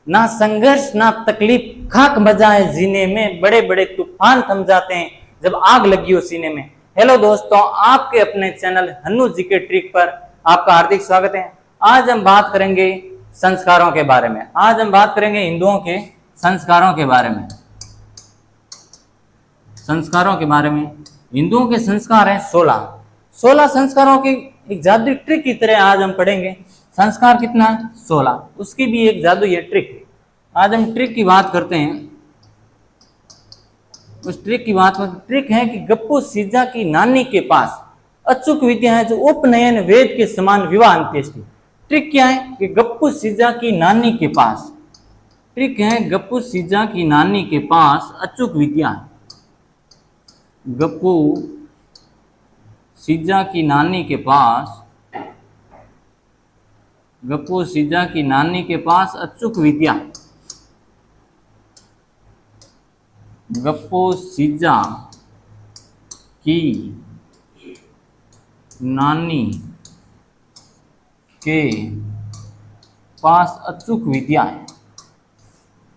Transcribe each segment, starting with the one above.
ना संघर्ष ना तकलीफ खाक बजाए जीने में, बड़े बड़े तूफान थम जाते हैं जब आग लगी हो सीने में। हेलो दोस्तों, आपके अपने चैनल हन्नू जी के ट्रिक पर आपका हार्दिक स्वागत है। आज हम बात करेंगे संस्कारों के बारे में। आज हम बात करेंगे हिंदुओं के संस्कारों के बारे में। संस्कारों के बारे में हिंदुओं के संस्कार हैं 16 संस्कारों की एक जादुई ट्रिक की तरह आज हम पढ़ेंगे। संस्कार कितना है? 16। उसकी भी एक जादुई ट्रिक। आज हम ट्रिक की बात करते हैं। उस ट्रिक की बात में ट्रिक है कि गप्पू सीजा की नानी के पास अचूक विद्या है जो उपनयन वेद के समान विवाह अंत्येष्टि। ट्रिक क्या है कि गप्पू सीजा की नानी के पास, ट्रिक है गप्पू सीजा की नानी के पास अचूक विद्या है। गप्पू सीजा की नानी के पास, गप्पू सीजा की नानी के पास अचूक विद्या। गप्पू सीजा की नानी के पास अचूक विद्या है।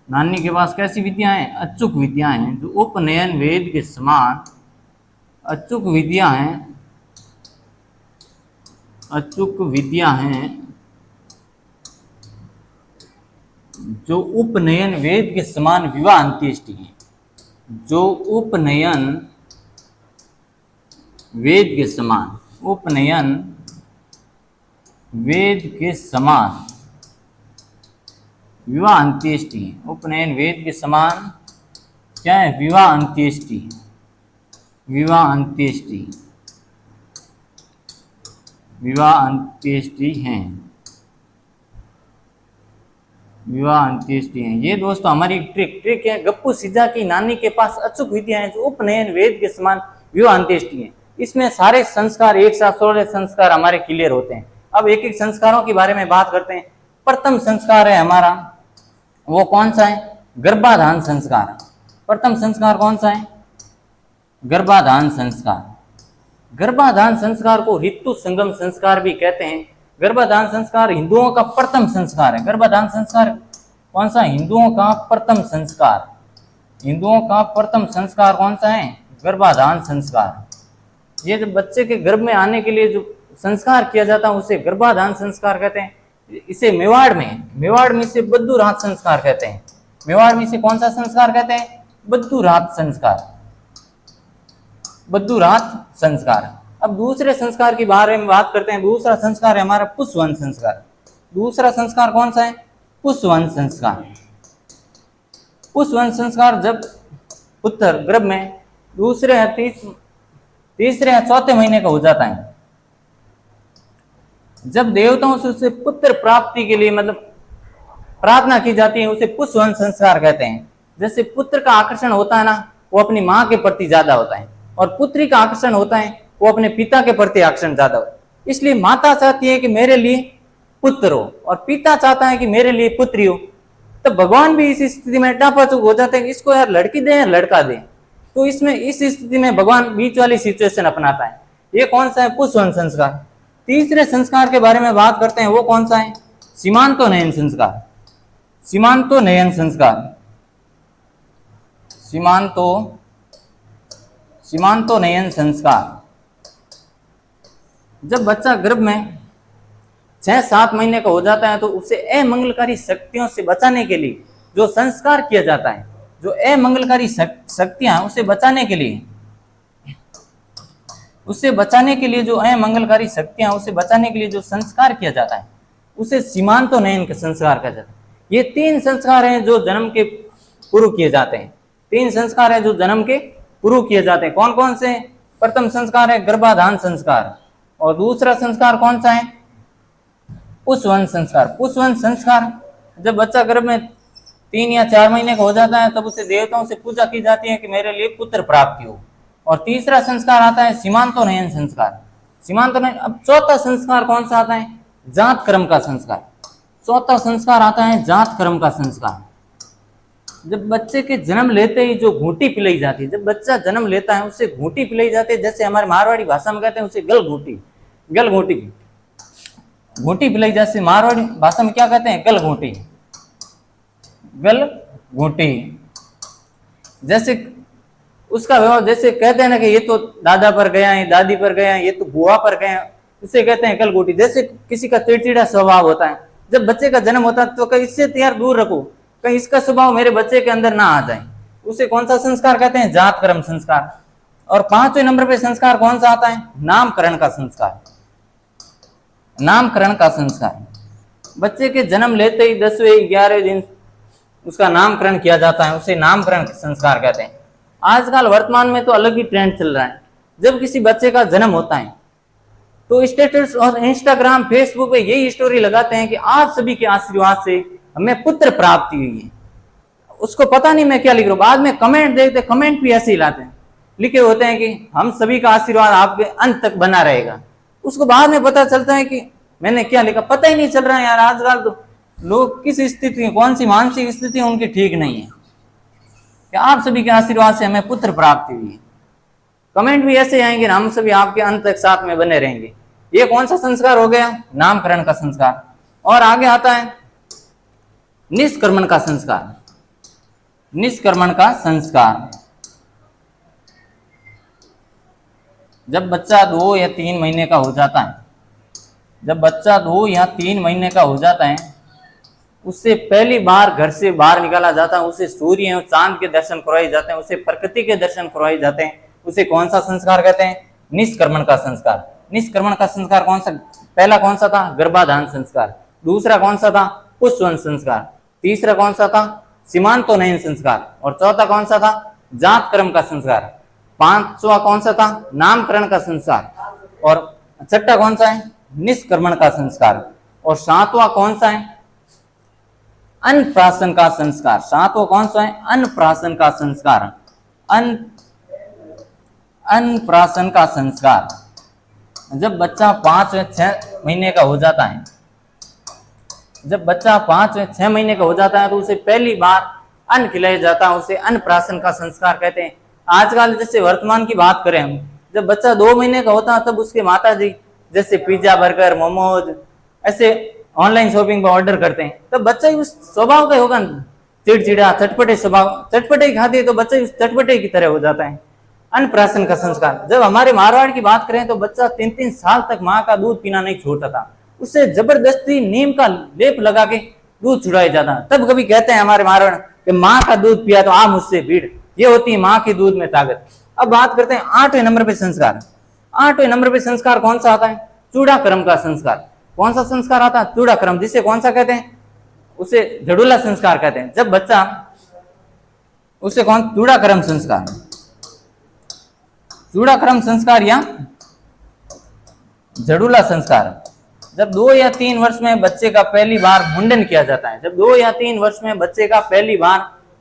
नानी के पास कैसी विद्या है? अचूक विद्या है जो उपनयन वेद के समान अचूक विद्या है। अचूक विद्या है जो उपनयन वेद के समान विवाह अंत्येष्टि है। जो उपनयन वेद के समान, उपनयन वेद के समान विवाह अंत्येष्टि है। उपनयन वेद के समान क्या है? विवाह अंत्येष्टि। विवाह अंत्येष्टि, विवाह अंत्येष्टि हैं, विवाह अंत्येष्टि हैं। ये दोस्तों हमारी ट्रिक है। गप्पू सीजा की नानी के पास अचूक विद्या है जो उपनयन वेद के समान विवाह अंत्येष्टि है। इसमें सारे संस्कार एक साथ 16 संस्कार हमारे क्लियर होते हैं। अब एक एक संस्कारों के बारे में बात करते हैं। प्रथम संस्कार है हमारा, वो कौन सा है? गर्भाधान संस्कार। प्रथम संस्कार कौन सा है? गर्भाधान संस्कार। गर्भाधान संस्कार को ऋतु संगम संस्कार भी कहते हैं। गर्भाधान संस्कार हिंदुओं का प्रथम संस्कार है। गर्भाधान संस्कार कौन सा? हिंदुओं का प्रथम संस्कार। हिंदुओं का प्रथम संस्कार कौन सा है? गर्भाधान संस्कार। ये जब बच्चे के गर्भ में आने के लिए जो संस्कार किया जाता है उसे गर्भाधान संस्कार कहते हैं। इसे मेवाड़ में इसे बद्दूरात संस्कार कहते हैं। मेवाड़ में इसे कौन सा संस्कार कहते हैं? बद्दूरात संस्कार। बद्दूरात संस्कार। अब दूसरे संस्कार के बारे में बात करते हैं। दूसरा संस्कार है हमारा पुष्पवंश संस्कार। दूसरा संस्कार कौन सा है? पुष्पवंश संस्कार। पुष्पवंश संस्कार जब पुत्र गर्भ में दूसरे या तीसरे या चौथे महीने का हो जाता है, जब देवताओं से उसे पुत्र प्राप्ति के लिए मतलब प्रार्थना की जाती है, उसे पुष्पवंश संस्कार कहते हैं। जैसे पुत्र का आकर्षण होता है ना, वो अपनी माँ के प्रति ज्यादा होता है, और पुत्री का आकर्षण होता है वो अपने पिता के प्रति आकर्षण ज्यादा होता है। इसलिए माता चाहती है कि मेरे लिए पुत्र हो और पिता चाहता है कि मेरे लिए पुत्री हो। तो भगवान भी इस स्थिति में टापाचूक हो जाते हैं, इसको यार लड़की दे या लड़का दे। तो इसमें इस स्थिति में भगवान बीच वाली सिचुएशन अपनाता है। ये कौन सा है? पुष्पवंश संस्कार। तीसरे संस्कार के बारे में बात करते हैं, वो कौन सा है? सीमांतोनयन संस्कार। सीमांतोनयन संस्कार। सीमांतोनयन संस्कार। जब बच्चा गर्भ में 6-7 महीने का हो जाता है तो उसे अमंगलकारी शक्तियों से बचाने के लिए जो संस्कार किया जाता है, जो अमंगलकारी शक्तियां उसे बचाने के लिए जो अमंगलकारी शक्तियां उसे बचाने के लिए जो संस्कार किया जाता है उसे सीमांतोनयन का संस्कार कहा जाता है। ये 3 संस्कार हैं जो जन्म के पूर्व किए जाते हैं। 3 संस्कार है जो जन्म के पूर्व किए जाते हैं। कौन कौन से? प्रथम संस्कार है गर्भाधान संस्कार, और दूसरा संस्कार कौन सा है? पुष्पवंश संस्कार। पुष्पवंश संस्कार जब बच्चा गर्भ में 3 या 4 महीने का हो जाता है तब उसे देवताओं से पूजा की जाती है कि मेरे लिए पुत्र प्राप्ति हो। और तीसरा संस्कार आता है सीमांतोनयन संस्कार। सीमांतोनयन। अब चौथा संस्कार कौन सा आता है? जात कर्म का संस्कार। चौथा संस्कार आता है जात कर्म का संस्कार। जब बच्चे के जन्म लेते ही जो घूंटी पिलाई जाती है, जब बच्चा जन्म लेता है उसे घूंटी पिलाई जाती है। जैसे हमारे मारवाड़ी भाषा में कहते हैं उसे गल घूंटी घूंटी पिलाई। जैसे मारवाड़ी भाषा में क्या कहते हैं? गल घूंटी। गल घोटी। जैसे उसका व्यवहार, जैसे कहते हैं ना कि ये तो दादा पर गया है, दादी पर गया है, ये तो बुआ पर गया है, उसे कहते हैं गलगोटी। जैसे किसी का चिड़चिड़ा स्वभाव होता है, जब बच्चे का जन्म होता है तो कहीं इससे यार दूर रखो, कहीं इसका स्वभाव मेरे बच्चे के अंदर ना आ जाए, उसे कौन सा संस्कार कहते हैं? जात कर्म संस्कार। और 5वें नंबर पे संस्कार कौन सा आता है? नामकरण का संस्कार। नामकरण का संस्कार, बच्चे के जन्म लेते ही 10वें 11वें दिन उसका नामकरण किया जाता है, उसे नामकरण संस्कार कहते हैं। आजकल वर्तमान में तो अलग ही ट्रेंड चल रहा है। जब किसी बच्चे का जन्म होता है तो स्टेटस और इंस्टाग्राम फेसबुक पे यही स्टोरी लगाते हैं कि आप सभी के आशीर्वाद से हमें पुत्र प्राप्ति हुई है। उसको पता नहीं मैं क्या लिख रहा हूँ, बाद में कमेंट देखते, कमेंट भी ऐसे ही लाते हैं, लिखे होते हैं कि हम सभी का आशीर्वाद आपके अंत तक बना रहेगा। उसको बाद में पता चलता है कि मैंने क्या लिखा, पता ही नहीं चल रहा है यार। आजकल तो लोग किस स्थिति, कौन सी मानसिक स्थिति उनकी ठीक नहीं है कि आप सभी के आशीर्वाद से हमें पुत्र प्राप्ति हुई है। कमेंट भी ऐसे आएंगे, हम सभी आपके अंत तक साथ में बने रहेंगे। ये कौन सा संस्कार हो गया? नामकरण का संस्कार। और आगे आता है निष्क्रमण का संस्कार। निष्क्रमण का संस्कार, जब बच्चा 2 या 3 महीने का हो जाता है, जब बच्चा 2 या 3 महीने का हो जाता है, उससे पहली बार घर से बाहर निकाला जाता है, उसे सूर्य और चांद के दर्शन करवाए जाते हैं, उसे प्रकृति के दर्शन करवाए जाते हैं। उसे कौन सा संस्कार कहते हैं? निष्क्रमण का संस्कार। निष्क्रमण का संस्कार कौन सा? पहला कौन सा था? गर्भाधान संस्कार। दूसरा कौन सा था? पुष्पवंश संस्कार। तीसरा कौन सा था? सीमांतोन्नयन संस्कार। और चौथा कौन सा था? जात कर्म का संस्कार। 5वां कौन सा था? नामकरण का संस्कार। और छठा कौन सा है? निष्क्रमण का संस्कार। और 7वां कौन सा है? अन्नप्राशन का संस्कार। 7वां कौन सा है? अन्नप्राशन का संस्कार। अन्नप्राशन का संस्कार, जब बच्चा 5 या 6 महीने का हो जाता है, जब बच्चा 5 या 6 महीने का हो जाता है तो उसे पहली बार अन्न खिलाया जाता है, उसे अन्नप्राशन का संस्कार कहते हैं। आजकल जैसे वर्तमान की बात करें हम, जब बच्चा 2 महीने का होता है तब उसके माता जी जैसे पिज्जा, बर्गर, मोमोज ऐसे ऑनलाइन शॉपिंग पर ऑर्डर करते हैं, तब बच्चा उस स्वभाव का होगा, चिड़चिड़ा, चटपटे स्वभाव, चटपटे खाते हैं तो बच्चा उस चटपटे की तरह हो जाता है। अन्नप्राशन का संस्कार, जब हमारे मारवाड़ की बात करें तो बच्चा 3-3 साल तक माँ का दूध पीना नहीं छोड़ता था, उससे जबरदस्ती नीम का लेप लगा के दूध छुड़ाया जाता। तब कभी कहते हैं हमारे मारवाड़ कि माँ का दूध पिया तो आ मुझसे भीड़, ये होती है माँ के दूध में ताकत। अब बात करते हैं 8वें नंबर पे संस्कार। 8वें नंबर पे संस्कार कौन सा आता है? चूड़ाक्रम का संस्कार। कौन सा संस्कार आता है? चूड़ाक्रम, जिसे कौन सा कहते हैं? उसे झड़ूला संस्कार कहते हैं। जब बच्चा, उसे कौन? चूड़ाक्रम संस्कार। चूड़ाक्रम संस्कार या झड़ूला संस्कार, जब 2 या 3 वर्ष में बच्चे का पहली बार मुंडन किया जाता है, जब 2 या 3 वर्ष में बच्चे का पहली बार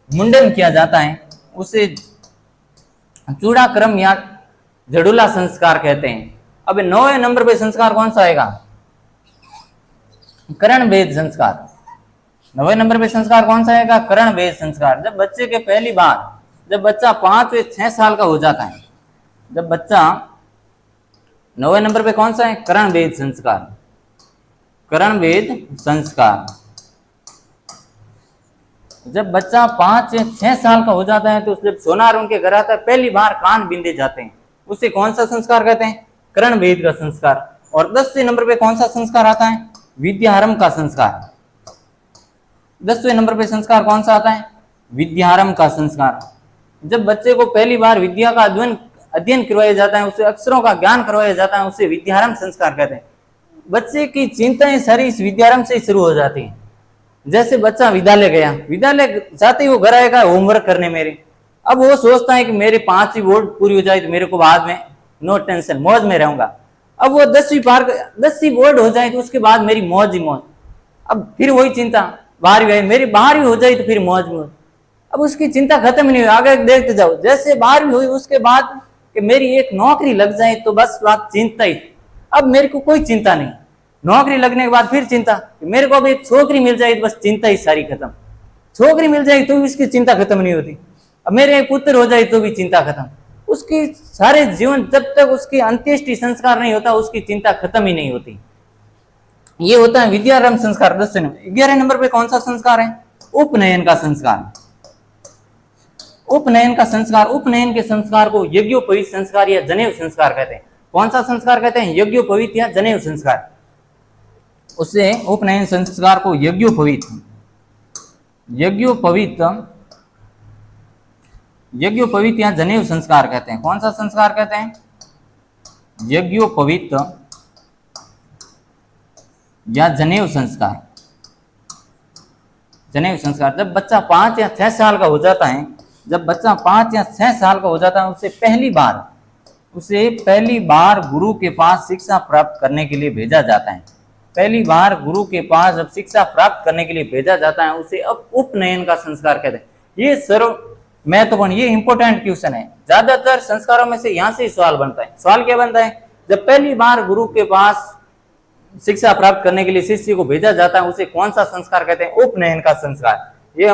मुंडन किया जाता है, उसे चूड़ाक्रम या झड़ूला संस्कार कहते हैं। अब 9वें नंबर पे संस्कार कौन सा आएगा? करण भेद संस्कार। 9वें नंबर पे संस्कार कौन सा आएगा? करण भेद संस्कार। जब बच्चे के पहली बार, जब बच्चा 5 या 6 साल का हो जाता है, जब बच्चा, 9वें नंबर पे कौन सा है? करण भेद संस्कार। करण भेद संस्कार, जब बच्चा 5 या 6 साल का हो जाता है तो जब सोनार उनके घर आता है, पहली बार कान बिंदे जाते हैं, उसे कौन सा संस्कार कहते हैं? करण भेद का संस्कार। और 10वें नंबर पे कौन सा संस्कार आता है? विद्यारंभ का संस्कार। 10वें नंबर पे संस्कार कौन सा आता है? विद्यारंभ का संस्कार। जब बच्चे को पहली बार विद्या का अध्ययन करवाया जाता है, उसे अक्षरों का ज्ञान करवाया जाता है, उसे विद्यारंभ संस्कार कहते हैं। बच्चे की चिंताएं सारी इस विद्यारंभ से ही शुरू हो जाती हैं। जैसे बच्चा विद्यालय गया, विद्यालय जाते ही वो घर आएगा होमवर्क करने मेरे, अब वो सोचता है कि मेरे 5वीं बोर्ड पूरी हो जाए तो मेरे को बाद में नो टेंशन, मौज में रहूंगा। अब वो 10वीं बोर्ड हो जाए तो उसके बाद मेरी मौज ही मौज। अब फिर वही चिंता, 12वीं मेरी 12वीं हो जाए तो फिर मौज मौज। अब उसकी चिंता खत्म नहीं हुई, आगे देखते जाओ। जैसे 12वीं हुई उसके बाद कि मेरी एक नौकरी लग जाए तो बस बात चिंता ही। अब मेरे को कोई चिंता नहीं, नौकरी लगने के बाद फिर चिंता, मेरे को अब एक छोकरी मिल जाए तो बस चिंता ही सारी खत्म। छोकरी मिल जाए तो भी उसकी चिंता खत्म नहीं होती। अब मेरे एक पुत्र हो जाए तो भी चिंता खत्म। उसकी सारे जीवन, जब तक उसकी अंत्येष्टि संस्कार नहीं होता उसकी चिंता खत्म ही नहीं होती। ये होता है विद्यारंभ संस्कार। 11वें नंबर पे कौन सा संस्कार है? उपनयन का संस्कार। उपनयन का संस्कार, उपनयन के संस्कार को यज्ञोपवीत संस्कार या जनेऊ संस्कार कहते हैं। कौन सा संस्कार कहते हैं? यज्ञोपवीत या जनेऊ संस्कार। उससे उपनयन संस्कार को यज्ञोपवीत या जनेऊ संस्कार कहते हैं। कौन सा संस्कार कहते हैं? यज्ञोपवीत या जनेऊ संस्कार। जनेऊ संस्कार जब बच्चा 5 या 6 साल का हो जाता है, जब बच्चा 5 या 6 साल का हो जाता है, उसे पहली बार गुरु के पास शिक्षा प्राप्त करने के लिए भेजा जाता है। पहली बार गुरु के पास जब शिक्षा प्राप्त करने के लिए भेजा जाता है, उसे अब उपनयन का संस्कार कहते हैं। ये सर्व महत्वपूर्ण, ये इंपॉर्टेंट क्वेश्चन है। ज्यादातर संस्कारों में से यहाँ से सवाल बनता है। सवाल क्या बनता है? जब पहली बार गुरु के पास शिक्षा प्राप्त करने के लिए शिष्य को भेजा जाता है, उसे कौन सा संस्कार कहते हैं? उपनयन का संस्कार। ये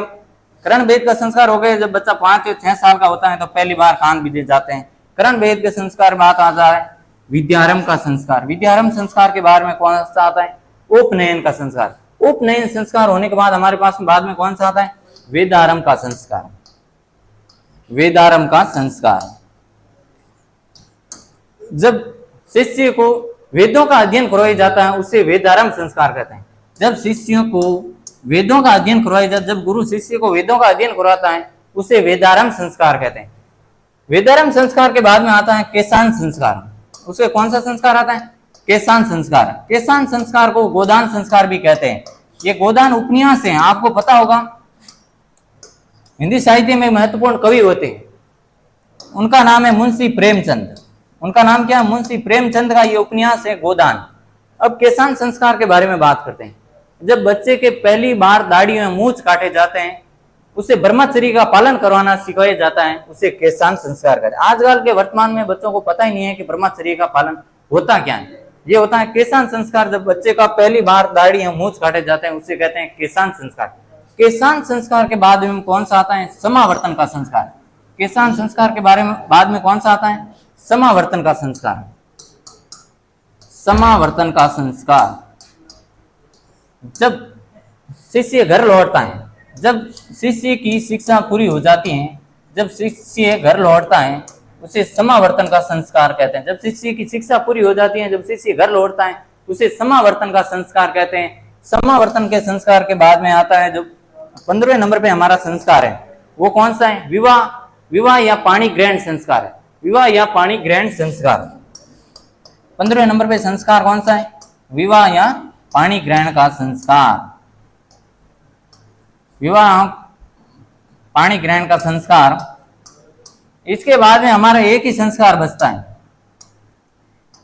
करण भेद का संस्कार हो गया। जब बच्चा 5 या 6 साल का होता है तो पहली बार कान बीजे जाते हैं। करण भेद के संस्कार बात आ जाए विद्यारंभ का संस्कार। विद्यारंभ संस्कार के बारे में कौन सा आता है? उपनयन का संस्कार। उपनयन संस्कार होने के बाद हमारे पास बाद में कौन सा आता है? वेदारंभ का संस्कार। वेदारंभ का संस्कार, जब शिष्य को वेदों का अध्ययन करवाया जाता है, उसे वेदारंभ संस्कार कहते हैं। जब शिष्यों को वेदों का अध्ययन करवाया जाता है, जब गुरु शिष्य को वेदों का अध्ययन करवाता है, उसे वेदारंभ संस्कार कहते हैं। वेदारंभ संस्कार के बाद में आता है केशांत संस्कार। उसे कौन सा संस्कार आता है? केशांत संस्कार। केशांत संस्कार को गोदान संस्कार भी कहते हैं। ये गोदान उपन्यास है। आपको पता होगा हिंदी साहित्य में महत्वपूर्ण कवि होते हैं, उनका नाम है मुंशी प्रेमचंद। उनका नाम क्या है? मुंशी प्रेमचंद का ये उपन्यास है गोदान। अब केशांत संस्कार के बारे में बात करते हैं। जब बच्चे के पहली बार दाढ़ी में मूंछ काटे जाते हैं, उसे ब्रह्मचर्य का पालन करवाना सिखाया जाता है, उसे केशांत संस्कार कहते हैं। आजकल के वर्तमान में बच्चों को पता ही नहीं है कि ब्रह्मचर्य का पालन होता क्या है। ये होता है केशांत संस्कार। जब बच्चे का पहली बार दाढ़ी या मूंछ काटे जाते हैं, उसे कहते हैं केशांत संस्कार। केशांत संस्कार के बाद में कौन सा आता है? समावर्तन का संस्कार। केशांत संस्कार के बारे में बाद में कौन सा आता है? समावर्तन का संस्कार। समावर्तन का संस्कार, जब शिष्य घर लौटता है, जब शिष्य की शिक्षा पूरी हो जाती है, जब शिष्य घर लौटता है, उसे समावर्तन का संस्कार कहते हैं। जब शिष्य की शिक्षा पूरी हो जाती है, जब शिष्य घर लौटता है, उसे समावर्तन का संस्कार कहते हैं। समावर्तन के संस्कार के बाद में आता है जो 15वें नंबर पे हमारा संस्कार है, वो कौन सा है? विवाह या पाणी ग्रहण संस्कार है। विवाह या पाणी ग्रहण संस्कार 15वें नंबर पे संस्कार कौन सा है? विवाह या पाणी ग्रहण का संस्कार। विवाह पाणी ग्रहण का संस्कार। इसके बाद में हमारा एक ही संस्कार बचता है।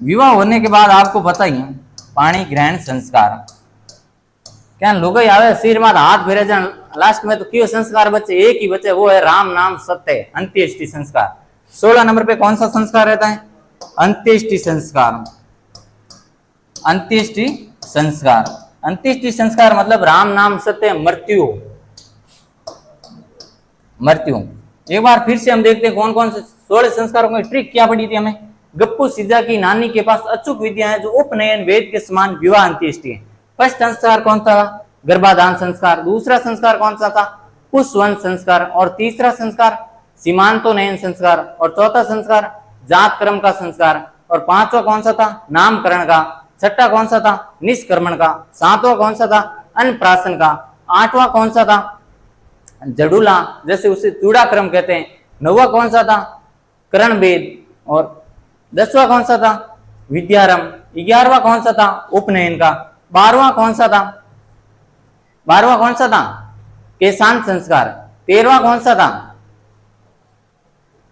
विवाह होने के बाद आपको पता ही है पाणी ग्रहण संस्कार। क्या लोग आवे सिर में हाथ फेरे जान, लास्ट में तो क्यों संस्कार बचे? एक ही बचे, वो है राम नाम सत्य, अंत्येष्टि संस्कार। 16 नंबर पे कौन सा संस्कार रहता है? अंत्येष्टि संस्कार। अंत्येष्टि संस्कार। अंत्येष्टि संस्कार मतलब राम नाम सत्य, मृत्यु। एक बार फिर से हम देखते हैं कौन कौन से 16 संस्कारों की ट्रिक क्या पड़ी थी हमें। गप्पू सीजा की नानी के पास अचूक विद्या है, जो उपनयन वेद के समान विवाह अंत्येष्टि है। फर्स्ट संस्कार कौन था? गर्भाधान संस्कार। दूसरा संस्कार कौन सा था? पुष्पवंश संस्कार। और तीसरा संस्कार सीमांतोनयन संस्कार। और चौथा संस्कार जात कर्म का संस्कार। और पांचवा कौन सा था? नामकरण का। छठा कौन सा था? निष्कर्मण का। सातवां कौन सा था? अन्नप्राशन का। आठवां कौन सा था? जडूला, जैसे उसे चूड़ा क्रम कहते हैं। नौवां कौन सा था? करण भेद। और 10वां कौन सा था? विद्यारंभ। 11वां कौन सा था? उपनयन का। 12वां कौन सा था? 12वां कौन सा था? केशांत संस्कार। 13वां कौन सा था?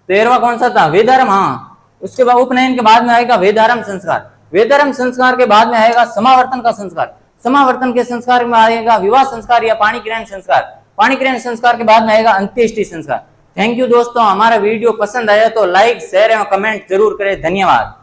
13वां कौन सा था? वेदारंभ। हाँ, उसके बाद उपनयन के बाद में आएगा वेदारंभ संस्कार। वेदारंभ संस्कार के बाद में आएगा समावर्तन का संस्कार। समावर्तन के संस्कार में आएगा विवाह संस्कार या पाणी ग्रहण संस्कार। पाणी ग्रहण संस्कार के बाद में आएगा अंत्येष्टि संस्कार। थैंक यू दोस्तों, हमारा वीडियो पसंद आया तो लाइक, शेयर एवं कमेंट जरूर करें। धन्यवाद।